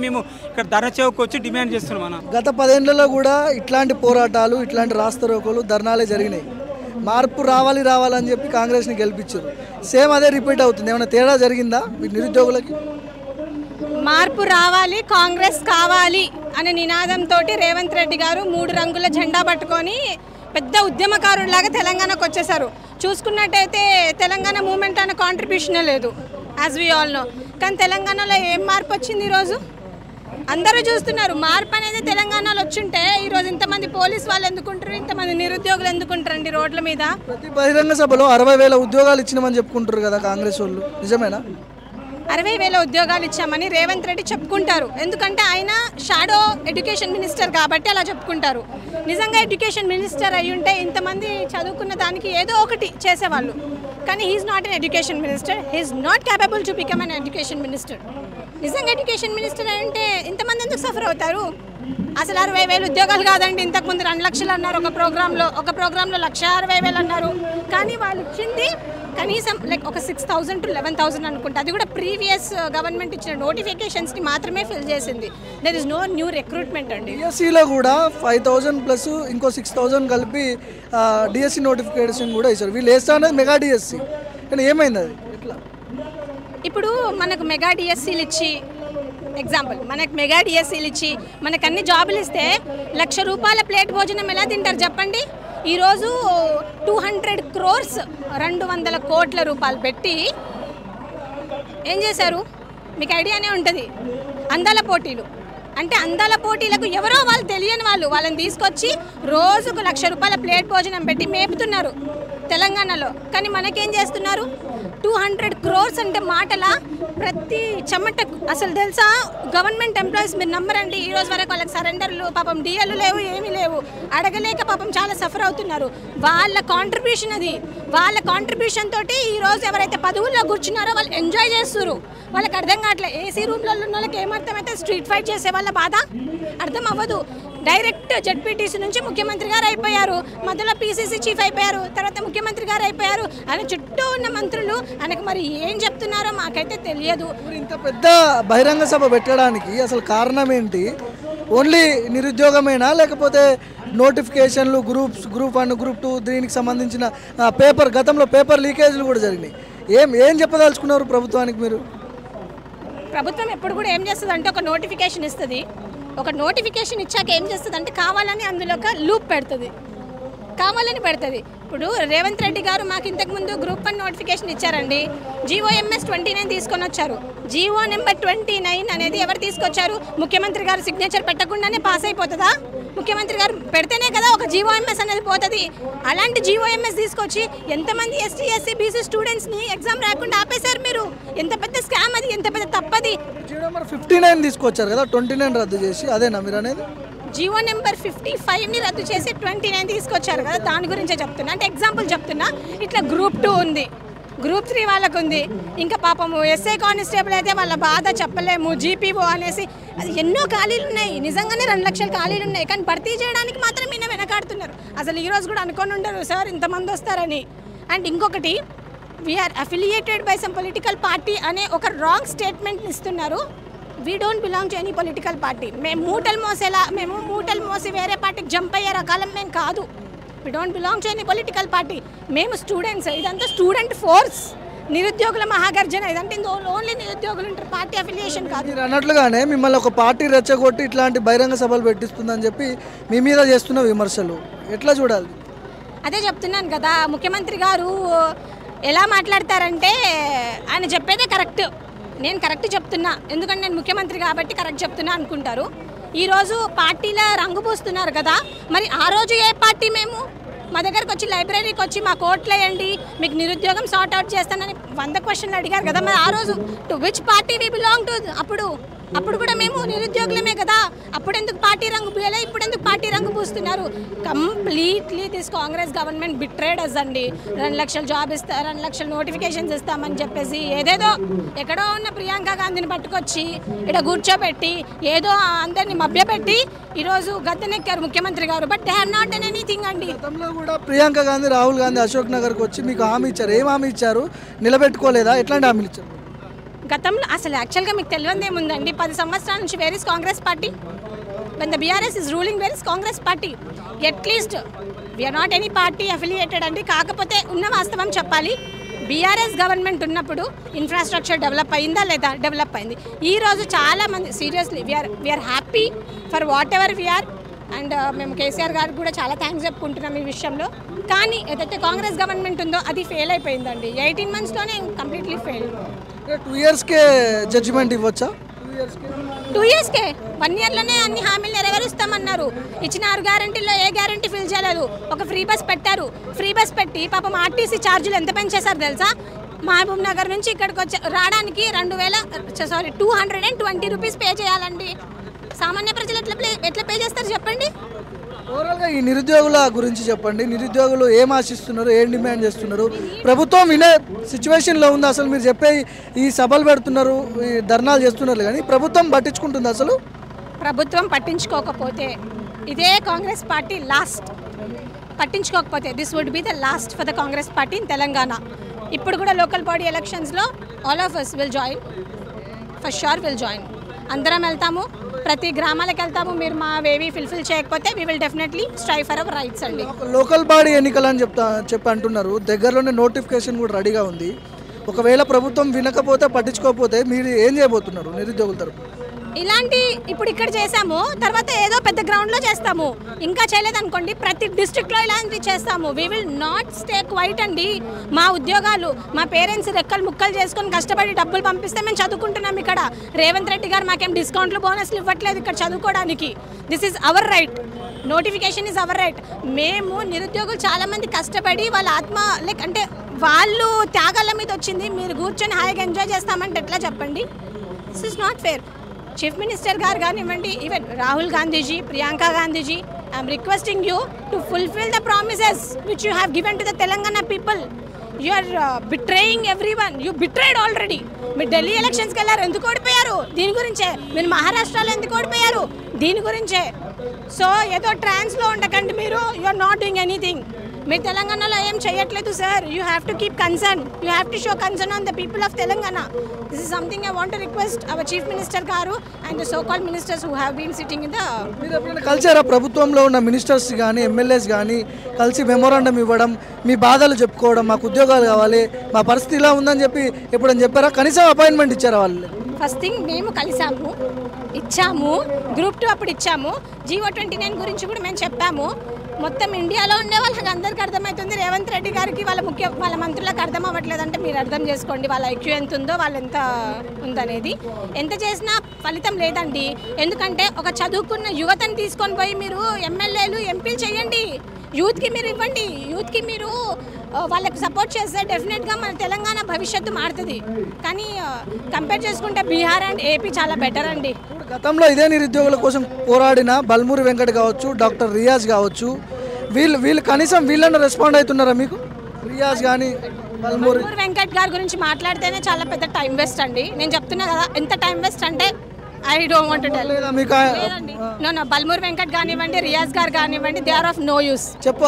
మేము ఇక్కడ ధర్నా చౌక్ వచ్చి డిమాండ్ చేస్తున్నాం అన్న. గత 10 ఏళ్లలో కూడా ఇట్లాంటి పోరాటాలు ఇట్లాంటి రాస్తారోకోలు ధర్నాలే జరిగినాయి. మార్పు రావాలని చెప్పి కాంగ్రెస్ని గెలిపించారు. సేమ్ అదే రిపీట్ అవుతుంది. ఏమైనా తేడా జరిగిందా మీ నిరుద్యోగులకి? మార్పు రావాలి, కాంగ్రెస్ కావాలి అనే నినాదంతో రేవంత్ రెడ్డి గారు 3 రంగుల జెండా పట్టుకొని పెద్ద ఉద్యమకారులాగా తెలంగాణకు వచ్చేసారు. చూసుకున్నట్టయితే తెలంగాణ మూమెంట్ అనే కాంట్రిబ్యూషనే లేదు, యాజ్ వి ఆల్ నో. కానీ తెలంగాణలో ఏం మార్పు వచ్చింది? ఈరోజు అందరూ చూస్తున్నారు. మార్పు అనేది తెలంగాణలో వచ్చుంటే ఈరోజు ఇంతమంది పోలీసు వాళ్ళు ఎందుకుంటారు, ఇంతమంది నిరుద్యోగులు ఎందుకుంటారండి రోడ్ల మీద? ప్రతి బహిరంగ సభలో 60,000 ఉద్యోగాలు ఇచ్చినామని చెప్పుకుంటారు కదా కాంగ్రెస్ వాళ్ళు, నిజమేనా? 60,000 ఉద్యోగాలు ఇచ్చామని రేవంత్ రెడ్డి చెప్పుకుంటారు. ఎందుకంటే ఆయన షాడో ఎడ్యుకేషన్ మినిస్టర్ కాబట్టి అలా చెప్పుకుంటారు. నిజంగా ఎడ్యుకేషన్ మినిస్టర్ అయి ఉంటే ఇంతమంది చదువుకున్న దానికి ఏదో ఒకటి చేసేవాళ్ళు. కానీ he's not an education minister, he's not capable to become an education minister. నిజంగా ఎడ్యుకేషన్ మినిస్టర్ అయి ఉంటే ఇంతమంది ఎందుకు సఫర్ అవుతారు? అసలు 60,000 ఉద్యోగాలు కాదండి. ఇంతకుముందు 2 లక్షలు అన్నారు ఒక ప్రోగ్రాంలో 1,60,000 అన్నారు. కానీ వాళ్ళు ఇచ్చింది కనీసం ఒక 6,000 to 11,000 అనుకుంటా. అది కూడా ప్రీవియస్ గవర్నమెంట్ ఇచ్చిన నోటిఫికేషన్స్ని మాత్రమే ఫిల్ చేసింది. There is no new recruitment అండి. డిఎస్సిలో కూడా 5,000 ప్లస్ ఇంకో 6,000 కలిపి డిఎస్సి నోటిఫికేషన్ కూడా ఇచ్చారు. వీళ్ళు వేస్తా అనేది మెగా డిఎస్సి. కానీ ఏమైంది అది? ఎట్లా? ఇప్పుడు మనకు మెగా డిఎస్సీలు ఇచ్చి ఎగ్జాంపుల్ మనకు మెగా డిఎస్సీలు ఇచ్చి మనకు అన్ని జాబులు ఇస్తే ₹1,00,000 ప్లేట్ భోజనం ఎలా తింటారు చెప్పండి? ఈరోజు 200 crores 200 కోట్ల రూపాయలు పెట్టి ఏం చేశారు? మీకు ఐడియానే ఉంటుంది. అందాల పోటీలు అంటే అందాల పోటీలకు ఎవరో వాళ్ళు తెలియని వాళ్ళని తీసుకొచ్చి రోజుకు ₹1,00,000 ప్లేట్ భోజనం పెట్టి మేపుతున్నారు తెలంగాణలో. కానీ మనకేం చేస్తున్నారు? 200 crores అంటే మాటల ప్రతి చెమట. అసలు తెలుసా, గవర్నమెంట్ ఎంప్లాయీస్ మీరు నమ్మరండి, ఈరోజు వరకు వాళ్ళకి సరెండర్లు పాపం డిఎల్లు లేవు, ఏమీ లేవు. అడగలేక పాపం చాలా సఫర్ అవుతున్నారు. వాళ్ళ కాంట్రిబ్యూషన్ అది. వాళ్ళ కాంట్రిబ్యూషన్ తోటి ఈరోజు ఎవరైతే పదవుల్లో కూర్చున్నారో వాళ్ళు ఎంజాయ్ చేస్తున్నారు. వాళ్ళకి అర్థం కావట్లేదు. ఏసీ రూమ్లలో ఉన్న వాళ్ళకి ఏమర్థమైతే స్ట్రీట్ ఫైట్ చేసే వాళ్ళ బాధ అర్థం అవ్వదు. డైరెక్ట్ జెడ్పీటీసీ నుంచి ముఖ్యమంత్రి గారు అయిపోయారు, మధ్యలో పీసీసీ చీఫ్ అయిపోయారు, తర్వాత ముఖ్యమంత్రి గారు అయిపోయారు. ఆయన చుట్టూ ఉన్న మంత్రులు ఆయనకు మరి ఏం చెప్తున్నారో మాకైతే తెలియదు. ఇంత పెద్ద బహిరంగ సభ పెట్టడానికి అసలు కారణం ఏంటి? ఓన్లీ నిరుద్యోగమేనా, లేకపోతే నోటిఫికేషన్లు గ్రూప్ 1 గ్రూప్ 2 దీనికి సంబంధించిన గతంలో పేపర్ లీకేజ్లు కూడా జరిగినాయి? ఏం చెప్పదలుచుకున్నారు ప్రభుత్వానికి మీరు? ప్రభుత్వం ఎప్పుడు కూడా ఏం చేస్తుంది అంటే ఒక నోటిఫికేషన్ ఇస్తుంది. ఒక నోటిఫికేషన్ ఇచ్చాక ఏం చేస్తుంది అంటే కావాలని అందులో ఒక లూప్ పెడుతుంది, కావాలని పెడుతుంది. ఇప్పుడు రేవంత్ రెడ్డి గారు మాకు ఇంతకుముందు గ్రూప్ 1 నోటిఫికేషన్ ఇచ్చారండి. GOMS 29 తీసుకొని వచ్చారు. GO నెంబర్ 29 అనేది ఎవరు తీసుకొచ్చారు? ముఖ్యమంత్రి గారు సిగ్నేచర్ పెట్టకుండానే పాస్ అయిపోతుందా? ముఖ్యమంత్రి గారు పెడితేనే కదా ఒక GOMS అనేది పోతుంది. అలాంటి GOMS తీసుకొచ్చి ఎంతమంది ST SC BC స్టూడెంట్స్ని ఎగ్జామ్ రాకుండా ఆపేశారు మీరు. ఎంత పెద్ద స్కామ్ అది, ఎంత పెద్ద తప్పది. GO నెంబర్ 59 తీసుకొచ్చారు కదా, 29 రద్దు చేసి, అదేనా మీరు అనేది? GO నెంబర్ 55ని రద్దు చేసి 29 తీసుకొచ్చారు కదా, దాని గురించే చెప్తున్నా. అంటే ఎగ్జాంపుల్ చెప్తున్నా. ఇట్లా గ్రూప్ 2 ఉంది, గ్రూప్ 3 వాళ్ళకు ఉంది. ఇంకా పాపము SI కానిస్టేబుల్ అయితే వాళ్ళ బాధ చెప్పలేము. GPO అనేసి అది ఎన్నో ఖాళీలు ఉన్నాయి. నిజంగానే 2 లక్షల ఖాళీలు ఉన్నాయి. కానీ భర్తీ చేయడానికి మాత్రం ఈయన వెనకాడుతున్నారు. అసలు ఈరోజు కూడా అనుకొని ఉండరు సార్ ఇంతమంది వస్తారని. అండ్ ఇంకొకటి, we are affiliated by some political party అనే ఒక రాంగ్ స్టేట్మెంట్ని ఇస్తున్నారు. We don't belong to any political party. మేము మూటలు మోసి వేరే పార్టీకి జంప్ అయ్యే రకాలం మేము కాదు. We don't belong to any political party. మేము స్టూడెంట్స్. ఇదంతా స్టూడెంట్ ఫోర్స్, నిరుద్యోగుల మహాగర్జన. ఇదంటే ఓన్లీ నిరుద్యోగులు ఉంటారు, పార్టీ అఫిలియేషన్ కాదు. మీరు అన్నట్లుగానే మిమ్మల్ని ఒక పార్టీ రెచ్చగొట్టి ఇట్లాంటి బహిరంగ సభలు పెట్టిస్తుందని చెప్పి మీ మీద చేస్తున్న విమర్శలు ఎట్లా చూడాలి? అదే చెప్తున్నాను కదా, ముఖ్యమంత్రి గారు ఎలా మాట్లాడతారంటే ఆయన చెప్పేదే కరెక్ట్. నేను కరెక్ట్ చెప్తున్నా, ఎందుకంటే నేను ముఖ్యమంత్రి కాబట్టి కరెక్ట్ చెప్తున్నా అనుకుంటారు. ఈరోజు పార్టీల రంగు పూస్తున్నారు కదా, మరి ఆ రోజు ఏ పార్టీ? మా దగ్గరకు వచ్చి లైబ్రరీకి వచ్చి మాకు ఓట్లు వేయండి, మీకు నిరుద్యోగం సార్ట్ అవుట్ చేస్తానని 100 క్వశ్చన్లు అడిగారు కదా. మరి ఆ రోజు to which party we belong to? అప్పుడు కూడా మేము నిరుద్యోగులమే కదా. అప్పుడు ఎందుకు పార్టీ రంగు పూయలే, ఇప్పుడు ఎందుకు పార్టీ రంగు పూస్తున్నారు? Completely this Congress government betrayed us అండి. 2 లక్షల జాబ్ 2 లక్షల నోటిఫికేషన్స్ ఇస్తామని చెప్పేసి ఏదేదో ఎక్కడో ఉన్న ప్రియాంక గాంధీని పట్టుకొచ్చి ఇక్కడ కూర్చోబెట్టి ఏదో అందరినీ మభ్యపెట్టి ఈరోజు గద్దెనెక్కారు ముఖ్యమంత్రి గారు. But they have not done anything అండి. గతంలో కూడా ప్రియాంక గాంధీ, రాహుల్ గాంధీ అశోక్ నగర్కి వచ్చి మీకు హామీ ఇచ్చారు. ఏం హామీ ఇచ్చారు? నిలబెట్టుకోలేదా? ఎట్లాంటి హామీలు ఇచ్చారు? గతంలో అసలు యాక్చువల్గా మీకు తెలియదు ఏముందండి, 10 సంవత్సరాల నుంచి where is Congress party? when the BRS is ruling, where is Congress party? At least we are not any party affiliated అండి. కాకపోతే ఉన్న వాస్తవం చెప్పాలి, బీఆర్ఎస్ గవర్నమెంట్ ఉన్నప్పుడు ఇన్ఫ్రాస్ట్రక్చర్ డెవలప్ అయిందా లేదా? డెవలప్ అయింది. ఈరోజు చాలామంది seriously we are happy for whatever we are. And మేము కేసీఆర్ గారికి కూడా చాలా థ్యాంక్స్ చెప్పుకుంటున్నాం ఈ విషయంలో. కానీ ఏదైతే కాంగ్రెస్ గవర్నమెంట్ ఉందో అది ఫెయిల్ అయిపోయిందండి. 18 monthsలోనే కంప్లీట్లీ ఫెయిల్. 2 yearsకే జడ్జిమెంట్ ఇవ్వచ్చా? 2 yearsకే 1 yearలోనే అన్ని హామీలు నెరవేరుస్తామన్నారు. ఇచ్చినారు గ్యారంటీలో ఏ గ్యారంటీ ఫిల్ చేయలేదు. ఒక ఫ్రీ బస్ పెట్టారు. ఫ్రీ బస్ పెట్టి పాపం ఆర్టీసీ ఛార్జీలు ఎంత పెంచేశారు తెలుసా? మహబూబ్ నగర్ నుంచి ఇక్కడికి రావడానికి 220 రూపీస్ పే చేయాలండి. సామాన్య ప్రజలు ఎట్లా పే చేస్తారు చెప్పండి? ఓవరాల్గా ఈ నిరుద్యోగుల గురించి చెప్పండి. నిరుద్యోగులు ఏం ఆశిస్తున్నారు, ఏం డిమాండ్ చేస్తున్నారు? ప్రభుత్వం వినే సిచ్యువేషన్లో ఉంది అసలు? మీరు చెప్పే ఈ సభలు పెడుతున్నారు, ఈ ధర్నాలు చేస్తున్నారు, కానీ ప్రభుత్వం పట్టించుకుంటుంది అసలు? ప్రభుత్వం పట్టించుకోకపోతే ఇదే కాంగ్రెస్ పార్టీ లాస్ట్. పట్టించుకోకపోతే this would be the last for the Congress party in Telangana. ఇప్పుడు కూడా లోకల్ బాడీ ఎలక్షన్స్లో all of us will join, for sure will join. అందరం వెళ్తాము, ప్రతి గ్రామాలకు వెళ్తాము. మీరు మా వేవి ఫుల్ఫిల్ చేయకపోతే we will definitely strive for our rights అండి. లోకల్ బాడీ ఎన్నికలు అని చెప్పి అంటున్నారు. దగ్గరలోనే నోటిఫికేషన్ కూడా రెడీగా ఉంది. ఒకవేళ ప్రభుత్వం వినకపోతే, పట్టించుకోకపోతే మీరు ఏం చేయబోతున్నారు నిరుద్యోగుల తరపు? ఇలాంటి ఇప్పుడు ఇక్కడ చేసాము, తర్వాత ఏదో పెద్ద గ్రౌండ్లో చేస్తాము. ఇంకా చేయలేదనుకోండి ప్రతి డిస్ట్రిక్ట్లో ఇలాంటివి చేస్తాము. We will not stay quiet అండి. మా ఉద్యోగాలు, మా పేరెంట్స్ రెక్కలు ముక్కలు చేసుకొని కష్టపడి డబ్బులు పంపిస్తే మేము చదువుకుంటున్నాం ఇక్కడ. రేవంత్ రెడ్డి గారు మాకేం డిస్కౌంట్లు బోనస్లు ఇవ్వట్లేదు ఇక్కడ చదువుకోవడానికి. This is our right. Notification is our right. మేము నిరుద్యోగులు చాలామంది కష్టపడి వాళ్ళ ఆత్మ అంటే వాళ్ళు త్యాగాల మీద వచ్చింది. మీరు కూర్చొని హాయిగా ఎంజాయ్ చేస్తామంటే ఎట్లా చెప్పండి? This is not fair. Chief minister గారు కానివ్వండి, even Rahul Gandhiji, Priyanka Gandhiji, I'm requesting you to fulfil the promises which you have given to the Telangana people. You are betraying everyone. You betrayed already. మీరు ఢిల్లీ ఎలక్షన్స్కి వెళ్ళారు, ఎందుకు ఓడిపోయారు? దీని గురించే. మీరు మహారాష్ట్రలో ఎందుకు ఓడిపోయారు? దీని గురించే. సో ఏదో ట్రాన్స్లో ఉండకండి మీరు. You are not doing anything. మీరు తెలంగాణలో ఏం చేయట్లేదు sir. You have to keep concern. You have to show concern on the people of Telangana. This is something I want to request our chief minister గారు and the so called ministers who have been sitting in the. మీరు ఎప్పుడైనా కలిసారా ప్రభుత్వంలో ఉన్న ministers కానీ MLAs కానీ? కలిసి memorandum ఇవ్వడం, మీ బాధలు చెప్పుకోవడం, మాకు ఉద్యోగాలు కావాలి, మా పరిస్థితి ఇలా ఉందని చెప్పి ఎప్పుడైనా చెప్పారా? కనీసం అపాయింట్మెంట్ ఇచ్చారా వాళ్ళు? ఫస్ట్ థింగ్ మేము కలిసాము, ఇచ్చాము. గ్రూప్ 2 అప్పుడు ఇచ్చాము. GO 29 గురించి కూడా మేము చెప్పాము. మొత్తం ఇండియాలో ఉండే వాళ్ళకి అందరికీ అర్థమవుతుంది. రేవంత్ రెడ్డి గారికి వాళ్ళ మంత్రులకు అర్థం అవ్వట్లేదంటే మీరు అర్థం చేసుకోండి వాళ్ళ IQ ఎంత ఉందో, వాళ్ళు ఎంత ఉందనేది. ఎంత చేసినా ఫలితం లేదండి. ఎందుకంటే ఒక చదువుకున్న యువతని తీసుకొని పోయి మీరు ఎమ్మెల్యేలు, ఎంపీలు చేయండి. యూత్కి మీరు ఇవ్వండి. యూత్కి మీరు వాళ్ళకి సపోర్ట్ చేస్తే డెఫినెట్గా మన తెలంగాణ భవిష్యత్తు మారుతుంది. కానీ కంపేర్ చేసుకుంటే బీహార్ అండ్ AP చాలా బెటర్ అండి. గతంలో ఇదే నిరుద్యోగుల కోసం పోరాడిన బల్మూరి వెంకట్ కావచ్చు, డాక్టర్ రియాజ్ కావచ్చు, వీళ్ళు కనీసం వీళ్ళని రెస్పాండ్ అవుతున్నారా మీకు? రియాజ్ కానీ బల్మూరి వెంకట్ గారి గురించి మాట్లాడితేనే చాలా పెద్ద టైం వేస్ట్ అండి. నేను చెప్తున్నా కదా, ఎంత టైం వేస్ట్ అంటే I don't want to tell. మీకు నో బల్మూరి వెంకట్ కానివ్వండి, రియాజ్ గారు కానివ్వండి, they are of no use. చెప్పు.